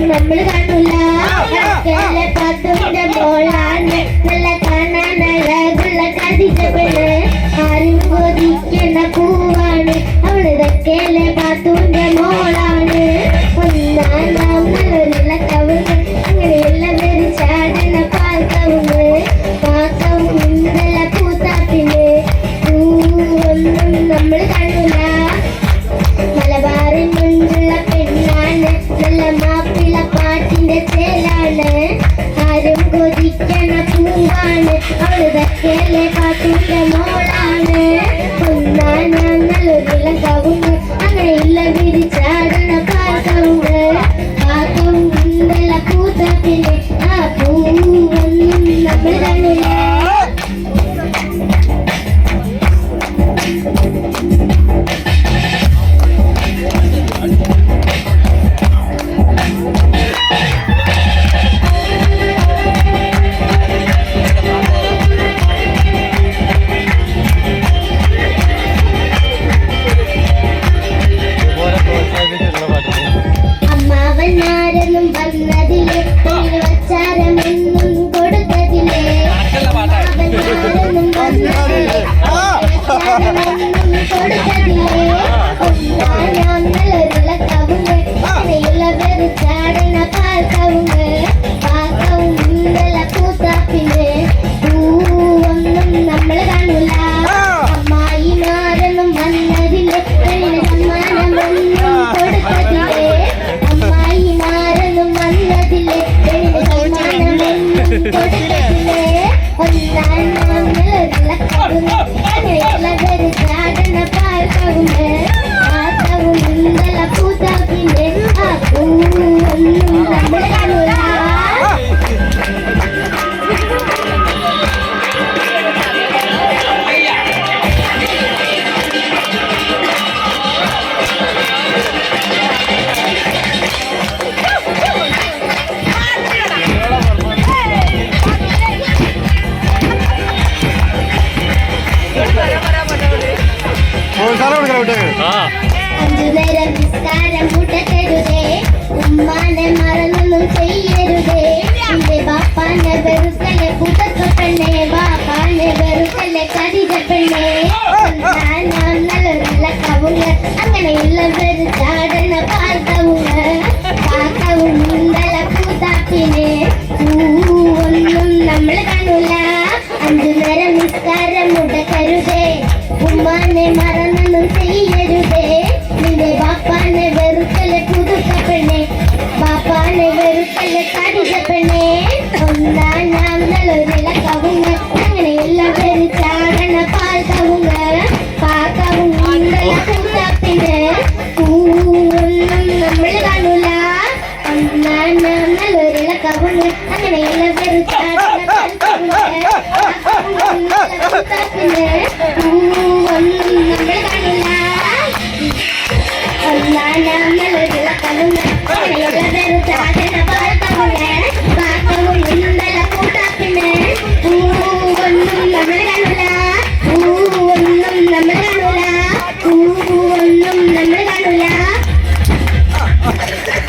നമ്മൾ കാണൂല പാത്തുന്റെ മോളാണ് നല്ല കാണാൻ അഴകുള്ള കതിച്ചവള് ആരും കൊതിക്കുന്ന പൂവാണ് അവള് തെക്കേലെ പാത്തുന്റെ മോളാണ് ഒന്നാം നല്ലൊരുള്ള കവുങ്ങ് അങ്ങനെയുള്ള പേര് ചാടുന്ന പാൽ കവുങ്ങ് പാക്കവും നല്ല പൂത്താപ്പിന് പൂവൊന്നും നമ്മൾ കാണൂല മലബാറിൽ മുൻപുള്ള പെണ്ണാണ് നല്ല മാപ്പിള പാട്ടിന്റെ ചേലാണ് ആരും കൊതിക്കണ പൂവാണ് അവള് തെക്കേലെ പാട്ടിന്റെ മോളാണ് ഒന്നാം നല്ലൊരുള്ള കവുങ്ങ് അങ്ങനെയുള്ള വിരിച്ചാടണ പാക്കവുങ്ങ് പാക്കവും നല്ല പൂത്താപ്പിന് ആ പൂവൊന്നും നമ്മൾ കണ്ടില്ല. അമ്മാവന്മാരെന്നും വന്നതില്ലേ വച്ചാരമെന്നും കൊടുത്തതില്ലേ അമ്മാവന്മാരെന്നും വന്നതില്ലേ കൊടുത്തതില്ലേ ഒന്നാം നല്ലൊരുള്ള കവുങ്ങ് അങ്ങനെയുള്ള വെറു ചാടണ പാൽ കവുങ്ങ് പാക്കവും നല്ല പൂത്താപ്പിന് പൂവൊന്നും നമ്മൾ കാണൂല അമ്മായിമാരെന്നും വന്നതില്ലേ സമ്മാനമൊന്നും കൊടുത്തതില്ലേ അമ്മായിമാരെന്നും വന്നതില്ലേ സമ്മാനമൊന്നും കൊടുത്തതില്ലേ ഒന്നാം നല്ലൊരുള്ള കവുങ്ങ് അങ്ങനെയുള്ള വെറു ചാടണ പാൽ കവുങ്ങ് പാക്കവും നല്ല പൂത്താപ്പിന് ആ പൂവൊന്നും നമ്മൾ കാണൂല. അഞ്ചുനേരം നിസ്കാരം മുടക്കരുതേ ഉമ്മാനെ മറന്നൊന്നും ചെയ്യരുതേ എന്റെ ബാപ്പാനെ വെറുക്കലെ പുതക്ക പെണ്ണേ ബാപ്പാനെ വെറുക്കലെ കടിക പെണ്ണേ ഒന്നാം നല്ലൊരുള്ള കവുങ്ങ് അങ്ങനെയുള്ള വെറു ചാടണ പാൽ കവുങ്ങ് പാക്കവും നല്ല പൂത്താപ്പിന് പൂവൊന്നും നമ്മൾ കാണൂല അഞ്ചുനേരം നിസ്കാരം മുടക്കരുതേ ഉമ്മാനെ മറന്നൊന്നും ചെയ്യരുതേ നിന്റെ ബാപ്പാനെ വെറുക്കലെ പുതുക്ക പെണ്ണേ ബാപ്പാനെ വെറുക്കലെ കടിക പെണ്ണേ ഒന്നാം നല്ലൊരുള്ള കവുങ്ങ് അങ്ങനെയുള്ള വെറു ചാടണ പാൽ കവുങ്ങ് പാക്കവും നല്ല പൂത്താപ്പിന് പൂവൊന്നും നമ്മൾ കാണൂല ഒന്നാം നല്ലൊരുള്ള കവുങ്ങ് അങ്ങനെയുള്ള വെറു ചാടണ പാൽ കവുങ്ങ് പാക്കവും നല്ല പൂത്താപ്പിന് പൂവൊന്നും നമ്മൾ കാണൂല ഒന്നാം നല്ലൊരുള്ള കവുങ്ങ് അങ്ങനെയുള്ള